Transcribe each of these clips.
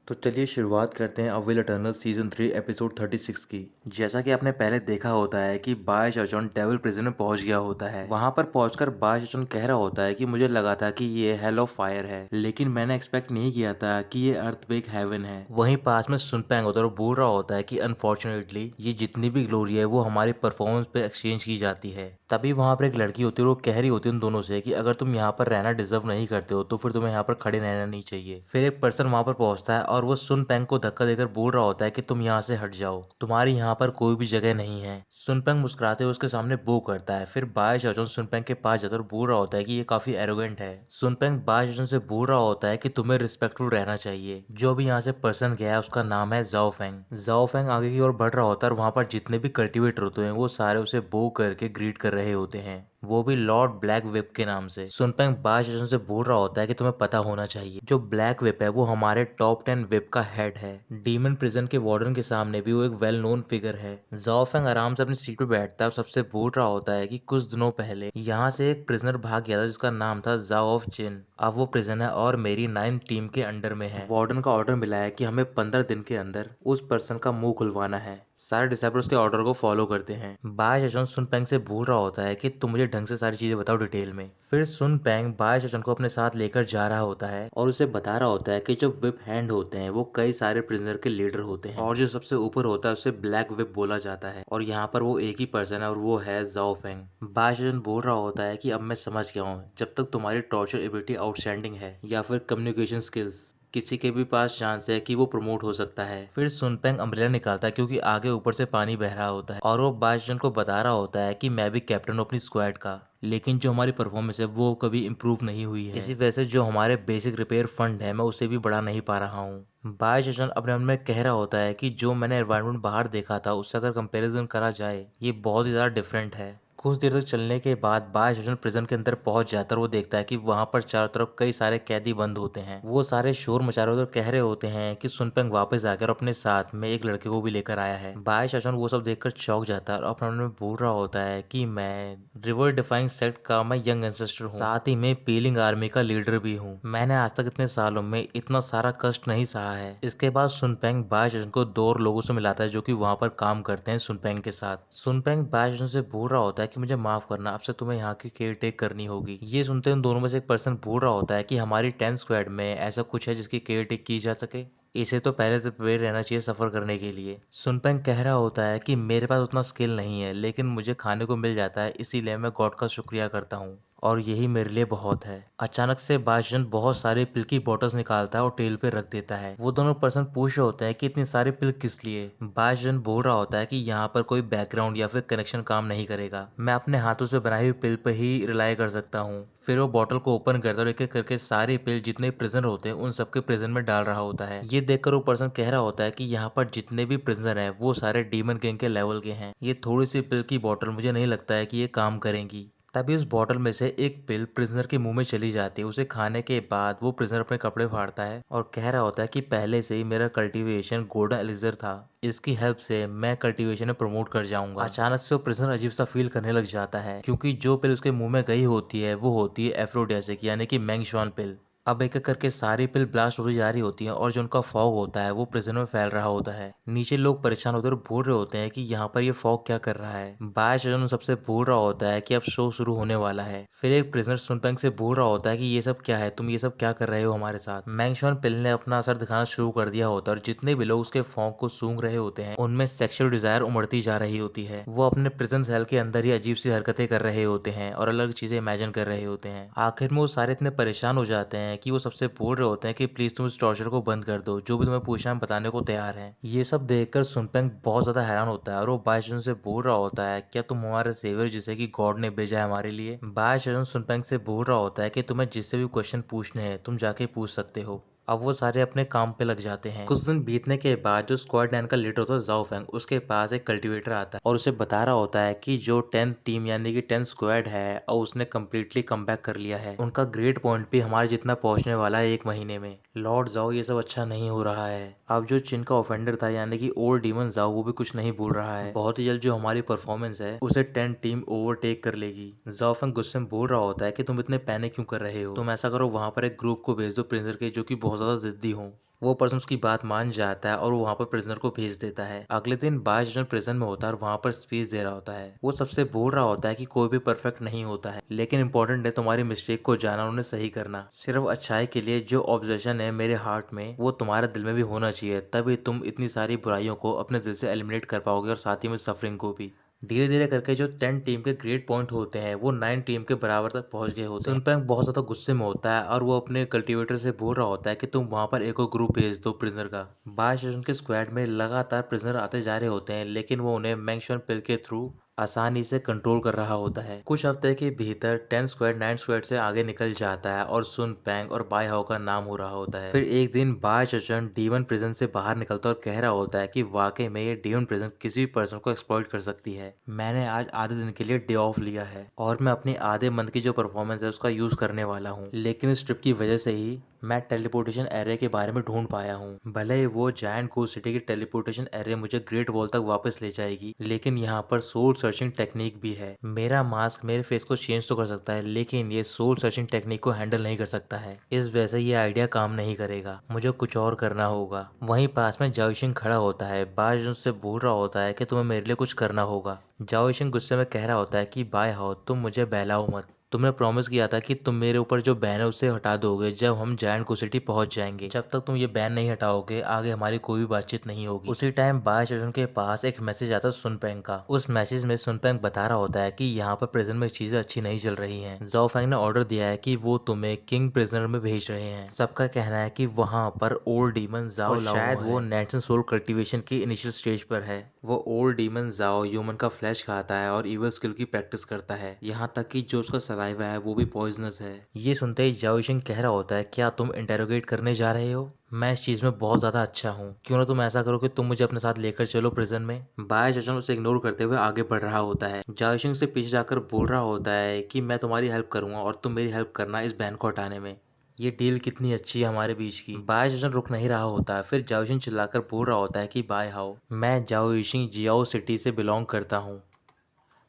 तो चलिए शुरुआत करते हैं अविल इटर्नल सीजन 3 एपिसोड 36 की। जैसा कि आपने पहले देखा होता है कि बाय चाचोन डेविल प्रिजन में पहुंच गया होता है। वहां पर पहुंचकर बाय चाचोन कह रहा होता है कि मुझे लगा था कि ये हेल ऑफ फायर है, लेकिन मैंने एक्सपेक्ट नहीं किया था कि ये अर्थ पे एक हेवन है। वहीं पास में सुनपैंग होता है और बोल रहा होता है कि अनफॉर्चुनेटली ये जितनी भी ग्लोरी है वो हमारी परफॉर्मेंस पे एक्सचेंज की जाती है। तभी वहां पर एक लड़की होती है और वो कह रही होती है उन दोनों से कि अगर तुम यहाँ पर रहना डिजर्व नहीं करते हो तो फिर तुम्हें यहाँ पर खड़े रहना नहीं चाहिए। फिर एक पर्सन वहां पर पहुंचता है और वो सुन पेंग को धक्का देकर बोल रहा होता है कि तुम यहाँ से हट जाओ, तुम्हारी यहाँ पर कोई भी जगह नहीं है। सुनपेंग मुस्कुराते हुए उसके सामने बो करता है। फिर बाय चाचोन सुनपेंग के पास जाता है और बोल रहा होता है कि ये काफी एरोगेंट है। सुनपेंग बाय चाचोन से बोल रहा होता है कि तुम्हें रिस्पेक्टफुल रहना चाहिए। जो भी यहाँ से पर्सन गया है उसका नाम है जाओ फेंग। जाओ फेंग आगे की ओर बढ़ रहा होता है और वहां पर जितने भी कल्टीवेटर होते हैं वो सारे उसे बो करके ग्रीट कर रहे होते हैं, वो भी लॉर्ड ब्लैक विप के नाम से। सुनपेंग बाय चाचोन से बोल रहा होता है कि तुम्हें पता होना चाहिए जो ब्लैक विप है वो हमारे टॉप 10 विप का हेड है। डीमन प्रिजन के वार्डन के सामने भी वो एक वेल नोन फिगर है। जाओ फेंग आराम से अपनी सीट पर बैठता है और सबसे बोल रहा होता है कि कुछ दिनों पहले यहाँ से एक प्रिजनर भाग गया था जिसका नाम था जाओ ऑफ चिन। अब वो प्रिजन है और मेरी 9 टीम के अंडर में है। वार्डन का ऑर्डर मिला है कि हमें 15 दिन के अंदर उस पर्सन का मुंह खुलवाना है। सारे डिसाइपल्स के ऑर्डर को फॉलो करते हैं। बाय चाचन सुन पेंग से बोल रहा होता है कि तुम मुझे ढंग से सारी चीजें बताओ डिटेल में। फिर सुन पेंग बाय चाचन को अपने साथ लेकर जा रहा होता है और उसे बता रहा होता है कि जो विप हैंड होते हैं वो कई सारे प्रिजनर के लीडर होते हैं और जो सबसे ऊपर होता है उसे ब्लैक विप बोला जाता है और यहाँ पर वो एक ही पर्सन है और वो है जाओ फेंग। बाय चाचन बोल रहा होता है कि अब मैं समझ गया हूँ, जब तक तुम्हारी टॉर्चर एबिलिटी आउटस्टैंडिंग है या फिर कम्युनिकेशन स्किल्स, किसी के भी पास चांस है कि वो प्रमोट हो सकता है। फिर सुनपेंग अम्ब्रेला निकालता है क्योंकि आगे ऊपर से पानी बह रहा होता है और वो बाजन को बता रहा होता है कि मैं भी कैप्टन हूँ अपनी स्क्वाड का, लेकिन जो हमारी परफॉर्मेंस है वो कभी इम्प्रूव नहीं हुई है। इसी वजह से जो हमारे बेसिक रिपेयर फंड है मैं उसे भी बढ़ा नहीं पा रहा हूँ। बाय चचन अपने मन में कह रहा होता है कि जो मैंने एनवायरनमेंट बाहर देखा था उससे अगर कंपैरिजन करा जाए ये बहुत ही ज़्यादा डिफरेंट है। कुछ देर तक चलने के बाद बाय चचन प्रिजन के अंदर पहुंच जाता है और वो देखता है कि वहां पर चारों तरफ कई सारे कैदी बंद होते हैं। वो सारे शोर मचा रहे होते और कह रहे होते हैं कि सुनपेंग वापस आकर अपने साथ में एक लड़के को भी लेकर आया है। बाय चचन वो सब देखकर चौंक जाता है और अपने मन में बोल रहा होता है कि मैं रिवर डिफाइंग सेक्ट का मैं यंग एंसेस्टर हूँ, साथ ही मैं पीलिंग आर्मी का लीडर भी हूँ। मैंने आज तक इतने सालों में इतना सारा कष्ट नहीं सहा है। इसके बाद सुनपेंग बाय चचन को दो और लोगों से मिलाता है जो कि वहां पर काम करते हैं सुनपेंग के साथ। सुनपेंग बाय चचन से बोल रहा होता है कि मुझे माफ करना, अब से तुम्हें यहाँ की केयर टेक करनी होगी। ये सुनते उन दोनों में से एक पर्सन बोल रहा होता है कि हमारी 10 स्क्वाड में ऐसा कुछ है जिसकी केयर टेक की जा सके, इसे तो पहले से प्रिपेयर रहना चाहिए सफर करने के लिए। सुनपेंग कह रहा होता है कि मेरे पास उतना स्किल नहीं है लेकिन मुझे खाने को मिल जाता है, इसीलिए मैं गॉड का शुक्रिया करता हूँ और यही मेरे लिए बहुत है। अचानक से बाजन बहुत सारे पिल की बॉटल्स निकालता है और टेल पे रख देता है। वो दोनों पर्सन पूछ रहे होते हैं कि इतनी सारी पिल किस लिए। बाजन बोल रहा होता है कि यहाँ पर कोई बैकग्राउंड या फिर कनेक्शन काम नहीं करेगा, मैं अपने हाथों से बनाई हुई पिल पे ही रिलाई कर सकता हूँ। फिर वो बॉटल को ओपन करता है और एक एक करके सारी पिल जितने प्रिजनर होते हैं उन सबके प्रिजन में डाल रहा होता है। ये देखकर वो पर्सन कह रहा होता है कि यहाँ पर जितने भी प्रिजनर हैं वो सारे डीमन किंग के लेवल के हैं, ये थोड़ी सी पिल की बॉटल मुझे नहीं लगता है कि ये काम करेंगी। तभी उस बॉटल में से एक पिल प्रिजनर के मुंह में चली जाती है। उसे खाने के बाद वो प्रिजनर अपने कपड़े फाड़ता है और कह रहा होता है कि पहले से ही मेरा कल्टीवेशन गोल्डन एलिजर था, इसकी हेल्प से मैं कल्टीवेशन में प्रमोट कर जाऊंगा। अचानक से वो प्रिजनर अजीब सा फील करने लग जाता है क्योंकि जो पिल उसके मुंह में गई होती है वो होती है एफ्रोडेसिक यानी कि मेंगशॉन पिल। अब एक एक करके सारी पिल ब्लास्ट होती जा रही होती हैं और जो उनका फॉग होता है वो प्रिजन में फैल रहा होता है। नीचे लोग परेशान होते और बोल रहे होते हैं कि यहाँ पर ये फॉग क्या कर रहा है। बाय चजन सबसे बोल रहा होता है कि अब शो शुरू होने वाला है। फिर एक प्रिजनर सुनपेंग से बोल रहा होता है कि ये सब क्या है, तुम ये सब क्या कर रहे हो हमारे साथ। मैंगशॉन पिल ने अपना असर दिखाना शुरू कर दिया होता है और जितने भी लोग उसके फॉग को सूंघ रहे होते हैं उनमें सेक्सुअल डिजायर उमड़ती जा रही होती है। वो अपने प्रिजन सेल के अंदर ही अजीब सी हरकतें कर रहे होते हैं और अलग चीजें इमेजिन कर रहे होते हैं। आखिर में वो सारे इतने परेशान हो जाते हैं कि वो सबसे बोल रहे होते हैं कि प्लीज तुम इस टॉर्चर को बंद कर दो, जो भी तुम्हें पूछना है बताने को तैयार हैं। ये सब देखकर सुनपेंग बहुत ज्यादा हैरान होता है और वो बायचुन से बोल रहा होता है क्या तुम हमारे सेवियर जिसे कि गॉड ने भेजा है हमारे लिए। बायचुन सुनपेंग से बोल रहा होता है कि तुम्हें जिससे भी क्वेश्चन पूछने हैं तुम जाके पूछ सकते हो। अब वो सारे अपने काम पे लग जाते हैं। कुछ दिन बीतने के बाद जो स्क्वाड 9 का लीडर होता है जाओ फेंग, उसके पास एक कल्टीवेटर आता है और उसे बता रहा होता है कि जो 10 टीम यानी कि 10 स्क्वाड है और उसने कम्प्लीटली कम बैक कर लिया है, उनका ग्रेड पॉइंट भी हमारे जितना पहुंचने वाला है 1 महीने में। लॉर्ड जाओ ये सब अच्छा नहीं हो रहा है। अब जो चिन का ऑफेंडर था यानी कि ओल्ड डीमन जाओ वो भी कुछ नहीं बोल रहा है। बहुत ही जल्द जो हमारी परफॉर्मेंस है उसे 10 टीम ओवरटेक कर लेगी। जाओ फेंग गुस्से में बोल रहा होता है कि तुम इतने पैनिक क्यों कर रहे हो, तुम ऐसा करो वहां पर एक ग्रुप को भेज दो प्रिंसर के जो कि बहुत ज्यादा जिद्दी हो, वो पर्सन उसकी बात मान जाता है और वो वहाँ पर प्रिजनर को भेज देता है। अगले दिन बाय जॉन प्रिजन में होता है और वहाँ पर स्पीच दे रहा होता है। वो सबसे बोल रहा होता है कि कोई भी परफेक्ट नहीं होता है, लेकिन इंपॉर्टेंट है तुम्हारी मिस्टेक को जाना, उन्हें सही करना। सिर्फ अच्छाई के लिए जो ऑब्जेक्शन है मेरे हार्ट में, वो तुम्हारे दिल में भी होना चाहिए, तभी तुम इतनी सारी बुराइयों को अपने दिल से एलिमिनेट कर पाओगे और साथ ही में सफरिंग को भी। धीरे धीरे करके जो 10 टीम के ग्रेट पॉइंट होते हैं वो 9 टीम के बराबर तक पहुंच गए होते हैं। सुनपैंग बहुत ज्यादा गुस्से में होता है और वो अपने कल्टीवेटर से बोल रहा होता है कि तुम वहां पर एक और ग्रुप भेज दो प्रिजनर का। बाय सेशन के स्क्वाड में लगातार प्रिजनर आते जा रहे होते हैं, लेकिन वो उन्हें मैंगशॉन पिल के थ्रू आसानी से कंट्रोल कर रहा होता है। कुछ हफ्ते के भीतर 10 स्क्वाड 9 स्क्वाड से आगे निकल जाता है और सुन पैंग और बाय हाउ का नाम हो रहा होता है। फिर एक दिन बाय चचन डीमन प्रिजन से बाहर निकलता और कह रहा होता है कि वाकई में ये डीमन प्रिजन किसी भी पर्सन को एक्सप्लॉइट कर सकती है। मैंने आज आधे दिन के लिए डे ऑफ लिया है और मैं अपनी आधे मंथ की जो परफॉर्मेंस है उसका यूज करने वाला हूँ, लेकिन इस ट्रिप की वजह से ही मैं टेलीपोर्टेशन एरे के बारे में ढूंढ पाया हूँ। भले ही वो जायंट घोस्ट सिटी की टेलीपोर्टेशन एरे मुझे ग्रेट वॉल तक वापस ले जाएगी, लेकिन यहाँ पर सोल सर्चिंग टेक्निक भी है। मेरा मास्क मेरे फेस को चेंज तो कर सकता है, लेकिन ये सोल सर्चिंग टेक्निक को हैंडल नहीं कर सकता है। इस वजह से ये आइडिया काम नहीं करेगा, मुझे कुछ और करना होगा। वहीं पास में जाओशिंग खड़ा होता है। बाज उससे बोल रहा होता है कि तुम्हें मेरे लिए कुछ करना होगा। जाओशिंग गुस्से में कह रहा होता है कि बाय हाउ तुम मुझे बहलाओ मत, तुमने प्रॉमिस किया था कि तुम मेरे ऊपर जो बैन है उसे हटा दोगे जब हम जायंट को सिटी पहुंच जाएंगे। जब तक तुम ये बैन नहीं हटाओगे आगे हमारी कोई भी बातचीत नहीं होगी। उसी टाइम बाय चचन के पास एक मैसेज आता है सुनपेंग का। उस मैसेज में सुनपेंग बता रहा होता है कि यहाँ पर प्रिजन में चीजें अच्छी नहीं चल रही हैं। जाओ फेंग ने ऑर्डर दिया है कि वो तुम्हें किंग प्रिजनर में भेज रहे हैं। सबका कहना है कि वहाँ पर ओल्ड डीमन जाओ शायद वो नेचुरल सोल कल्टीवेशन की इनिशियल स्टेज पर है। वो ओल्ड डीमन जाओ ह्यूमन का फ्लैश खाता है और इविल स्किल की प्रैक्टिस करता है, यहाँ तक कि जो उसका सलाइवा है वो भी पॉइजनस है। ये सुनते ही जाओशिंग कह रहा होता है क्या तुम इंटेरोगेट करने जा रहे हो? मैं इस चीज में बहुत ज्यादा अच्छा हूँ, क्यों ना तुम ऐसा करो कि तुम मुझे अपने साथ लेकर चलो प्रिजन में। बाय चचन उसे इग्नोर करते हुए आगे बढ़ रहा होता है। जाओशिंग से पीछे जाकर बोल रहा होता है कि मैं तुम्हारी हेल्प करूंगा और तुम मेरी हेल्प करना इस बैन को हटाने में। ये डील कितनी अच्छी है हमारे बीच की। बाय चचन रुक नहीं रहा होता है। फिर जाओशिंग चिल्लाकर बोल रहा होता है कि बाय हाउ मैं जाओशिंग जियाओ सिटी से बिलोंग करता हूँ।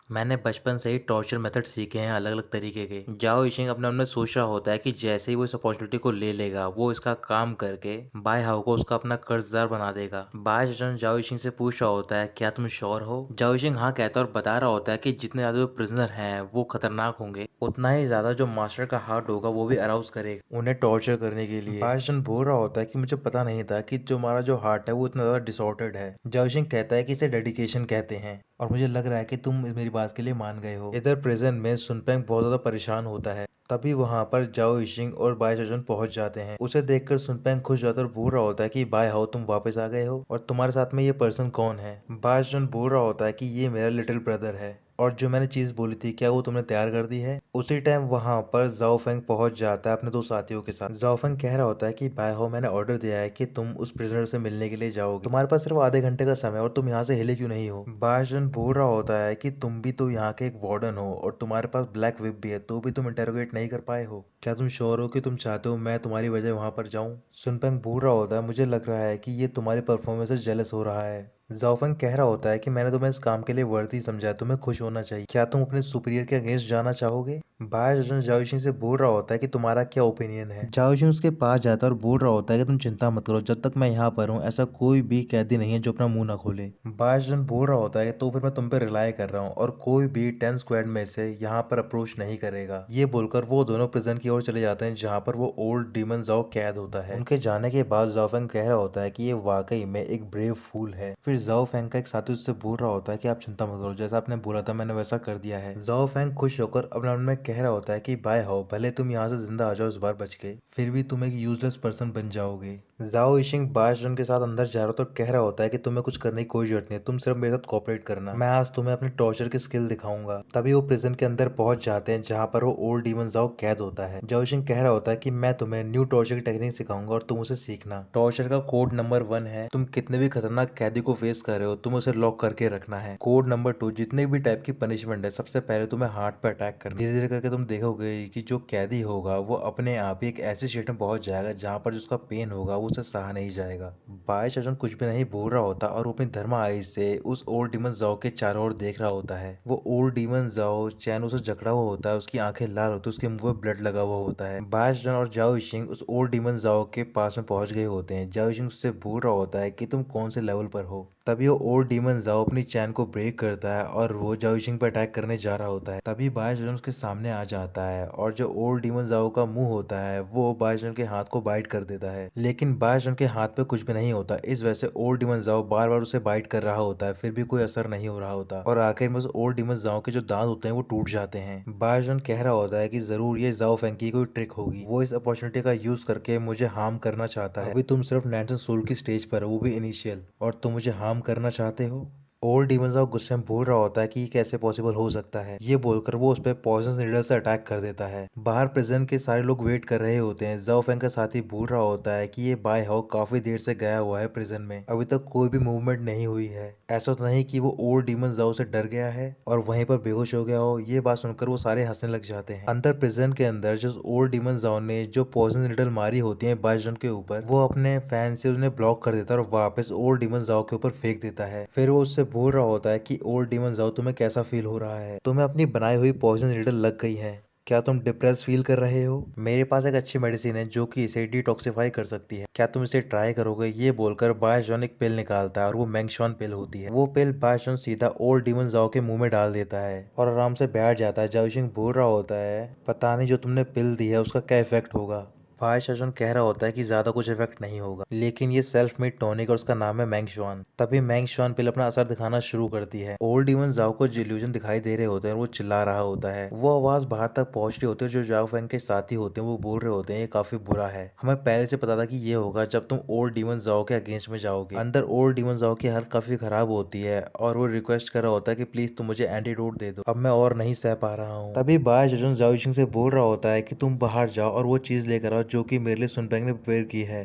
मैंने बचपन से ही टॉर्चर मेथड सीखे हैं अलग अलग तरीके के। जाओ इशिंग अपने मन में सोच रहा होता है कि जैसे ही वो इस अपॉर्चुनिटी को ले लेगा वो इसका काम करके बाय हाउ को उसका अपना कर्जदार बना देगा। बाय चचन जाओ इशिंग से पूछ रहा होता है क्या तुम श्योर हो? जाओ इशिंग हाँ कहता है और बता रहा होता है कि जितने ज्यादा प्रिजनर हैं वो खतरनाक होंगे, उतना ही ज्यादा जो मास्टर का हार्ट होगा वो भी अराउज करेगा उन्हें टॉर्चर करने के लिए। बाय चचन बोल रहा होता है कि मुझे पता नहीं था कि जो हमारा जो हार्ट है वो इतना ज्यादा डिसऑर्डर्ड है। जाओ इशिंग कहता है कि इसे डेडिकेशन कहते हैं और मुझे लग रहा है कि तुम मेरी बात के लिए मान गए हो। इधर प्रिजन में सुनपेंग बहुत ज्यादा परेशान होता है। तभी वहां पर जाओ इशिंग और बाय चचन पहुंच जाते हैं। उसे देखकर सुनपेंग खुश होता है और बोल रहा होता है कि बाय हाउ तुम वापस आ गए हो और तुम्हारे साथ में ये पर्सन कौन है? बाय चचन बोल रहा होता है कि ये मेरा लिटिल ब्रदर है और जो मैंने चीज बोली थी क्या वो तुमने तैयार कर दी है? उसी टाइम वहां पर जाओ फेंग पहुंच जाता है अपने दो साथियों के साथ। जाओ फेंग कह रहा होता है कि बाय हाउ मैंने ऑर्डर दिया है कि तुम उस प्रिजनर से मिलने के लिए जाओगे, तुम्हारे पास सिर्फ आधे घंटे का समय और तुम यहाँ से हिले क्यों नहीं हो? बाय चचन बोल रहा होता है कि तुम भी तो यहाँ के एक वार्डन हो और तुम्हारे पास ब्लैक विप भी है, तो भी तुम इंटेरोगेट नहीं कर पाए हो। क्या तुम श्योर हो कि तुम चाहते हो मैं तुम्हारी वजह वहां पर जाऊं? सुनपेंग बोल रहा होता है मुझे लग रहा है कि ये तुम्हारी परफॉर्मेंस से जेलस हो रहा है। जाओफेंग कह रहा होता है कि मैंने तुम्हें इस काम के लिए वर्दी समझा है, तुम्हें खुश होना चाहिए। क्या तुम अपने सुपीरियर के अगेंस्ट जाना चाहोगे? बाय चचन जाओशिंग से बोल रहा होता है कि तुम्हारा क्या ओपिनियन है? जाओशिंग उसके पास जाता है और बोल रहा होता है कि तुम चिंता मत करो, जब तक मैं यहाँ पर हूँ ऐसा कोई भी कैदी नहीं है जो अपना मुंह ना खोले। बाय चचन बोल रहा होता है तो फिर मैं तुम पे रिलाई कर रहा हूँ और कोई भी 10 स्क्वाड में से यहाँ पर अप्रोच नहीं करेगा। ये बोलकर वो दोनों प्रिजन की ओर चले जाते हैं जहाँ पर वो ओल्ड डीमन जाओ कैद होता है। उनके जाने के बाद जाओफेंग कह रहा होता है कि ये वाकई में एक ब्रेव फूल है। फिर जाओ फेंग का एक साथी उससे बोल रहा होता है कि आप चिंता मत करो, जैसा आपने बोला था मैंने वैसा कर दिया है। जाओ फेंग खुश होकर अपने मन में कह रहा होता है कि बाय हाउ भले तुम यहाँ से जिंदा आ जाओ इस बार बच के, फिर भी तुम एक यूजलेस पर्सन बन जाओगे। जाओ इशिंग बाय चचन के साथ अंदर जा रहा होता है और कह रहा होता है कि तुम्हें कुछ करने की कोई जरूरत नहीं है, तुम सिर्फ मेरे साथ कोऑपरेट करना, मैं आज तुम्हें अपनी टॉर्चर की स्किल दिखाऊंगा। तभी वो प्रिजन के अंदर पहुंच जाते हैं जहाँ पर वो ओल्ड डीमन जाओ कैद होता है। जाओ इशिंग कह रहा होता है कि मैं तुम्हें न्यू टॉर्चर की टेक्निक सिखाऊंगा और तुम उसे सीखना। टॉर्चर का कोड नंबर 1 है तुम कितने भी खतरनाक कैदी को फेस कर रहे हो तुम उसे लॉक करके रखना है। कोड नंबर 2 जितने भी टाइप की पनिशमेंट है सबसे पहले तुम्हें हार्ट पे अटैक करना। धीरे धीरे करके तुम देखोगे कि जो कैदी होगा वो अपने आप ही एक ऐसी स्टेट में पहुंच जाएगा जहाँ पर जिसका पेन होगा अब उसे सहा नहीं जाएगा। बाय चाचन कुछ भी नहीं बोल रहा होता और वो अपनी धर्मा आईज से उस ओल्ड डीमन जाओ के चारों ओर देख रहा होता है। वो ओल्ड डीमन जाओ चैन उसे जकड़ा हुआ होता है, उसकी आंखें लाल होती है, उसके मुंह पे ब्लड लगा हुआ होता है। बाय चाचन और जाओ इशिंग उस ओल्ड डीमन जाओ के पास में पहुंच गए होते हैं। जाओ इशिंग उससे बोल रहा होता है कि तुम कौन से लेवल पर हो। तभी वो ओल्ड डीमन जाओ अपनी चैन को ब्रेक करता है और वो जाओ इशिंग पर अटैक करने जा रहा होता है। तभी बाय चाचन उसके सामने आ जाता है और जो ओल्ड डीमन जाओ का मुंह होता है वो बाय चाचन के हाथ को बाइट कर देता है, लेकिन बाय चाचन के हाथ पे कुछ भी नहीं होता। इस वजह से ओल्ड डीमन जाओ बार बार उसे बाइट कर रहा होता है, फिर भी कोई असर नहीं हो रहा होता और आखिर में उस ओल्ड डीमन जाओ के जो दांत होते हैं वो टूट जाते हैं। बाय चाचन कह रहा होता है कि जरूर ये जाओ फेंग की कोई ट्रिक होगी, वो इस अपॉर्चुनिटी का यूज करके मुझे हार्म करना चाहता है। अभी तुम सिर्फ नैनसन सोल की स्टेज पर हो, वो भी इनिशियल, और तुम मुझे हार्म करना चाहते हो। ओल्ड डीमन जाओ गुस्से में बोल रहा होता है कि ये कैसे पॉसिबल हो सकता है। ये बोलकर वो उस पर पॉइजन नीडल से अटैक कर देता है। बाहर प्रिजन के सारे लोग वेट कर रहे होते हैं। जाओ फेंग का साथी बोल रहा होता है कि ये बाय हाउ काफी देर से गया हुआ है प्रिजन में, अभी तक कोई भी मूवमेंट नहीं हुई है। ऐसा तो नहीं कि वो ओल्ड डीमन जाओ से डर गया है और वहीं पर बेहोश हो गया हो। ये बात सुनकर वो सारे हंसने लग जाते हैं। अंदर प्रिजन के अंदर जो ओल्ड डीमन जाओ ने जो पॉइजन नीडल मारी होती है बायजन के ऊपर, वो अपने फैन से उन्हें ब्लॉक कर देता है और वापस ओल्ड डीमन जाओ के ऊपर फेंक देता है। फिर वो उससे बोल रहा होता है कि ओल्ड डीमन जाओ तुम्हें कैसा फील हो रहा है, तुम्हें अपनी बनाई हुई पॉइजन नीडल लग गई है, क्या तुम डिप्रेस फील कर रहे हो? मेरे पास एक अच्छी मेडिसिन है जो कि इसे डिटॉक्सिफाई कर सकती है, क्या तुम इसे ट्राई करोगे? ये बोलकर बायजॉन एक पिल निकालता है और वो मैंगशॉन पिल होती है। वो पिल बायजॉन सीधा ओल्ड डीमन जाओ के मुंह में डाल देता है और आराम से बैठ जाता है। जाओशिंग बोल रहा होता है पता नहीं जो तुमने पिल दी है उसका क्या इफेक्ट होगा। बाय चाचन कह रहा होता है कि ज्यादा कुछ इफेक्ट नहीं होगा, लेकिन ये सेल्फ मेड टॉनिक और उसका नाम है मैंगशॉन। तभी मैंगशॉन पिल अपना असर दिखाना शुरू करती है। ओल्ड डीमन जाओ को इल्यूजन दिखाई दे रहे होते हैं और वो चिल्ला रहा होता है। वो आवाज बाहर तक पहुंच रही होती है। जो जाओ फैंग के साथी होते हैं वो बोल रहे होते हैं ये काफी बुरा है, हमें पहले से पता था कि ये होगा जब तुम ओल्ड डीमन जाओ के अगेंस्ट में जाओगे। अंदर ओल्ड डीमन जाओ की हालत काफी खराब होती है और वो रिक्वेस्ट कर रहा होता है कि प्लीज तुम मुझे एंटीडोट दे दो, अब मैं और नहीं सह पा रहा हूँ। तभी बाय चाचन जाओ सिंह से बोल रहा होता है कि तुम बाहर जाओ और वो चीज लेकर आओ जो कि मेरे लिए सुनपेंग ने प्रिपेयर की है,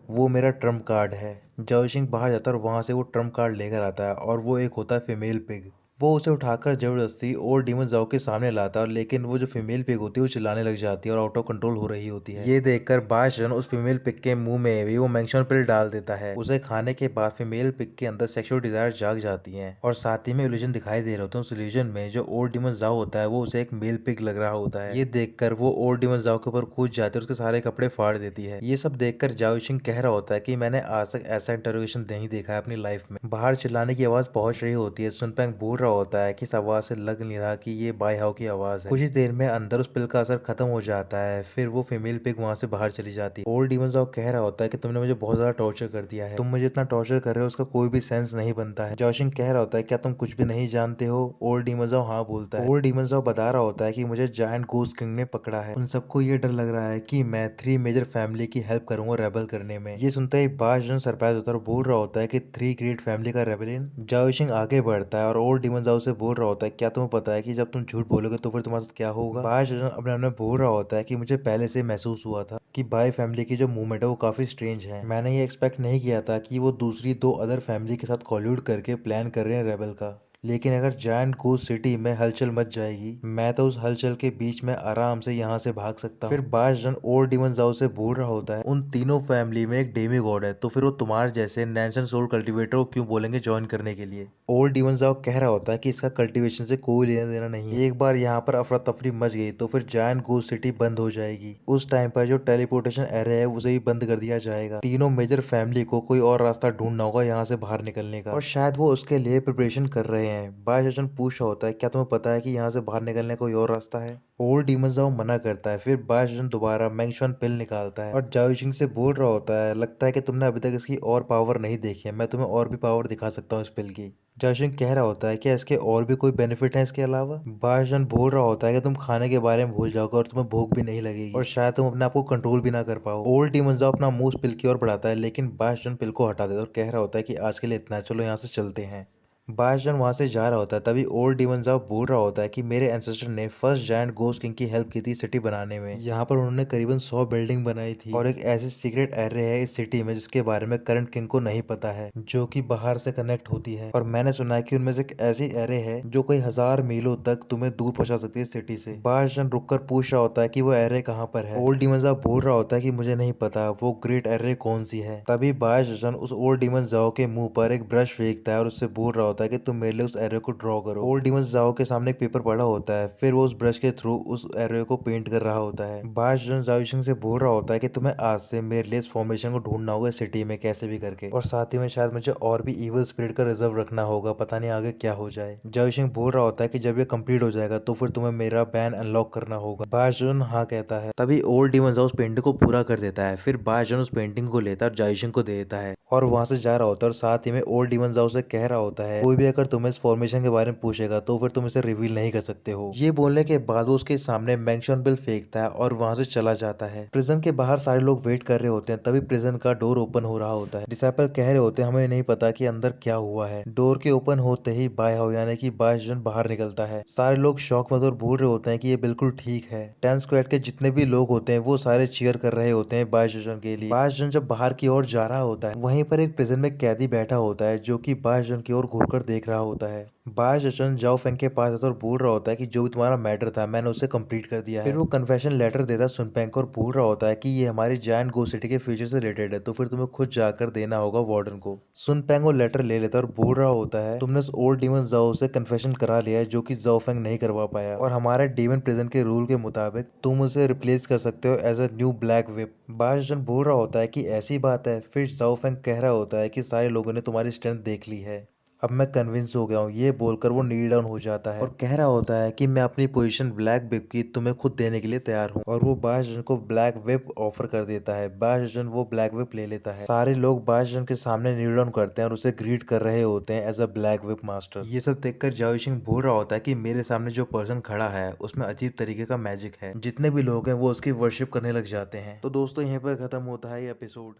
वो मेरा ट्रम्प कार्ड है। जाओ सिंह बाहर जाता है और वहां से वो ट्रम्प कार्ड लेकर आता है और वो एक होता है फीमेल पिग। वो उसे उठाकर जबरदस्ती ओल्ड डीमन जाओ के सामने लाता है, लेकिन वो जो फीमेल पिग होती है वो चिल्लाने लग जाती है और आउट ऑफ कंट्रोल हो रही होती है। ये देखकर बायशन उस फीमेल पिग के मुंह में भी वो मैंगशॉन पिल डाल देता है। उसे खाने के बाद फीमेल पिग के अंदर सेक्सुअल डिजायर जाग जाती है और साथ ही में इल्यूजन दिखाई दे रहे होते हैं। उस इल्यूजन में जो ओल्ड डीमन जाओ होता है वो उसे एक मेल पिग लग रहा होता है। ये देखकर वो ओल्ड डीमन जाओ के ऊपर कूद जाती है और उसके सारे कपड़े फाड़ देती है। ये सब देखकर जाओ सिंह कह रहा होता है कि मैंने आज तक ऐसा इंटरोगेशन नहीं देखा है अपनी लाइफ में। बाहर चिल्लाने की आवाज पहुंच रही होती है। सुनपेंग बोल रहा होता है कि आवाज से लग नहीं रहा कि ये बाय हाउ की आवाज है। कुछ ही देर में अंदर उस पिल का असर खत्म हो जाता है। फिर वो फीमेल पिग वहां से बाहर चली जाती है। ओल्ड डीमन जाओ कह रहा होता है कि तुमने मुझे बहुत ज्यादा टॉर्चर कर दिया है, तुम मुझे इतना टॉर्चर कर रहे हो उसका कोई भी सेंस नहीं बनता है। जाओशिंग कह रहा होता है क्या तुम कुछ भी नहीं जानते हो? ओल्ड डीमन जाओ हाँ बोलता है। ओल्ड डीमन जाओ बता रहा होता है कि मुझे जायंट गोस्ट किंग ने पकड़ा है, उन सबको ये डर लग रहा है कि मैं 3 मेजर फैमिली की हेल्प करूंगा रेबल करने में। ये सुनते ही बायजन सरप्राइज होता है और बोल रहा होता है कि 3 ग्रेट फैमिली का रेबलियन। जाओशिंग आगे बढ़ता है और ओल्ड डीमन जाओ से बोल रहा होता है क्या तुम्हें पता है कि जब तुम झूठ बोलोगे तो फिर तुम्हारे साथ क्या होगा? बायजन अपने आप में बोल रहा होता है कि मुझे पहले से महसूस हुआ था कि बाय फैमिली की जो मूवमेंट है वो काफी स्ट्रेंज है। मैंने ये एक्सपेक्ट नहीं किया था कि वो दूसरी 2 अदर फैमिली के साथ कॉल्यूड करके प्लान कर रहे हैं रेबल का, लेकिन अगर जायंट गोस्ट सिटी में हलचल मच जाएगी मैं तो उस हलचल के बीच में आराम से यहाँ से भाग सकता हूँ। फिर बायजन ओल्ड डीमन जाओ से बोल रहा होता है उन तीनों फैमिली में एक डेमी गॉड है, तो फिर वो तुम्हारे जैसे नैंसन सोल कल्टिवेटर को क्यों बोलेंगे ज्वाइन करने के लिए? ओल्ड डीमन जाओ कह रहा होता है कि इसका कल्टीवेशन से कोई लेना देना नहीं है। एक बार यहाँ पर अफरा तफरी मच गई तो फिर जायंट गोस्ट सिटी बंद हो जाएगी। उस टाइम पर जो टेलीपोर्टेशन एरे है उसे भी बंद कर दिया जाएगा। तीनों मेजर फैमिली को कोई और रास्ता ढूंढना होगा यहाँ से बाहर निकलने का, और शायद वो उसके लिए प्रिपरेशन कर रहे हैं। बायजन पूछ रहा होता है क्या तुम्हें पता है कि यहाँ से बाहर निकलने का कोई और रास्ता है? ओल्ड डीमन जाओ मना करता है। फिर बायजन दोबारा मैंगशॉन पिल निकालता है और जाओशिंग से बोल रहा होता है लगता है कि तुमने अभी तक इसकी और पावर नहीं देखी है, मैं तुम्हें और भी पावर दिखा सकता हूँ इस पिल की। जाओशिंग कह रहा होता है कि इसके और भी कोई बेनिफिट है इसके अलावा? बायजन बोल रहा होता है कि तुम खाने के बारे में भूल जाओगे और तुम्हें भूख भी नहीं लगेगी और शायद तुम अपने आप को कंट्रोल भी ना कर पाओ। ओल्ड डीमन जाओ अपना मुंह पिल की ओर बढ़ाता है, लेकिन बायजन पिल को हटा देता है और कह रहा होता है कि आज के लिए इतना है, चलो यहाँ से चलते हैं। बाशजन वहां से जा रहा होता है, तभी ओल्ड डीमन जाओ बोल रहा होता है कि मेरे एंसेस्टर ने फर्स्ट जायंट घोस्ट किंग की हेल्प की थी सिटी बनाने में। यहाँ पर उन्होंने करीबन 100 बिल्डिंग बनाई थी और एक ऐसी सीक्रेट एरे है इस सिटी में जिसके बारे में करंट किंग को नहीं पता है, जो कि बाहर से कनेक्ट होती है। और मैंने सुना है कि उनमें से एक ऐसी एरे है जो कई हजार मीलों तक तुम्हें दूर पहुंचा सकती है सिटी से। बाशजन रुककर पूछ रहा होता है कि वो एरे कहाँ पर है। ओल्ड डीमन जाओ बोल रहा होता है कि मुझे नहीं पता वो ग्रेट एरे कौन सी है। तभी बाशजन उस ओल्ड डीमन जाओ के मुंह पर एक ब्रश फेंकता है और उससे बोल रहा होता है कि तुम मेरे लिए उस एरो को ड्रॉ करो। ओल्ड डीमन जाओ के सामने एक पेपर पड़ा होता है, फिर वो उस ब्रश के थ्रू उस एरो को पेंट कर रहा होता है। बाशजन जाओशिंग से बोल रहा होता है कि तुम्हें आज से मेरे लिए इस फॉर्मेशन को ढूंढना होगा सिटी में कैसे भी करके, और साथ ही में शायद मुझे और भी इविल स्पिरिट का रिजर्व रखना होगा, पता नहीं आगे क्या हो जाए। जाओशिंग बोल रहा होता है कि जब ये कंप्लीट हो जाएगा तो फिर तुम्हें मेरा बैन अनलॉक करना होगा। बाशजन हाँ कहता है। तभी ओल्ड डीमन जाओ उस पेंटिंग को पूरा कर देता है, फिर बाशजन उस पेंटिंग को लेता है और जाओशिंग को दे देता है और वहां से जा रहा होता है। और साथ ही में ओल्ड डीमन जाओ से कह रहा होता है कोई भी अगर तुम्हें इस फॉर्मेशन के बारे में पूछेगा तो फिर तुम इसे रिवील नहीं कर सकते हो। ये बोलने के बाद वो उसके सामने मैंक्शन बिल फेंकता है और वहां से चला जाता है। प्रिजन के बाहर सारे लोग वेट कर रहे होते हैं, तभी प्रिजन का डोर ओपन हो रहा होता है। डिसाइपल कह रहे होते हैं हमें नहीं पता कि अंदर क्या हुआ है। डोर के ओपन होते ही बायहाओ यानी कि बाशजन बाहर निकलता है। सारे लोग शॉक में और बोल रहे होते हैं कि ये बिल्कुल ठीक है। 10 स्क्वाड के जितने भी लोग होते हैं वो सारे चीयर कर रहे होते हैं बाशजन के लिए। बाशजन जब बाहर की ओर जा रहा होता है, वहीं पर एक प्रिजन में कैदी बैठा होता है जो कि बाशजन की ओर घूरकर देख रहा होता है। बाशजन जाओ फेंग के पास आता है और बोल रहा होता है कि जो भी तुम्हारा मैटर था मैंने उसे कंप्लीट कर दिया है। फिर वो कन्फेशन लेटर देता है सुनपेंग को और बोल रहा होता है कि ये हमारी जायंट गो सिटी के फ्यूचर से रिलेटेड है, तो फिर तुम्हें खुद जाकर देना होगा वार्डन को। सुनपेंग वो लेटर ले लेता है और बोल रहा होता है तुमने उस ओल्ड डीमन जाओ से कन्फेशन करा लिया है जो कि जाओ फेंग नहीं करवा पाया, और हमारे डीमन प्रिजन के रूल के मुताबिक तुम उसे रिप्लेस कर सकते हो as a new black whip. बाशजन बोल रहा होता है कि ऐसी बात है। फिर जाओ फेंग कह रहा होता है कि सारे लोगों ने तुम्हारी स्ट्रेंथ देख ली है, अब मैं कन्विंस हो गया हूँ। ये बोलकर वो नील डाउन हो जाता है और कह रहा होता है कि मैं अपनी पोजीशन ब्लैक विप की तुम्हें खुद देने के लिए तैयार हूँ, और वो बाशजन को ब्लैक विप ऑफर कर देता है। बाशजन वो ब्लैक विप ले लेता है। सारे लोग बाशजन के सामने नील डाउन करते हैं और उसे ग्रीट कर रहे होते हैं as a black whip master. ये सब देखकर जाओशिंग बोल रहा होता है कि मेरे सामने जो पर्सन खड़ा है उसमें अजीब तरीके का मैजिक है, जितने भी लोग हैं वो उसकी वर्शिप करने लग जाते हैं। तो दोस्तों यहीं पर खत्म होता है ये एपिसोड।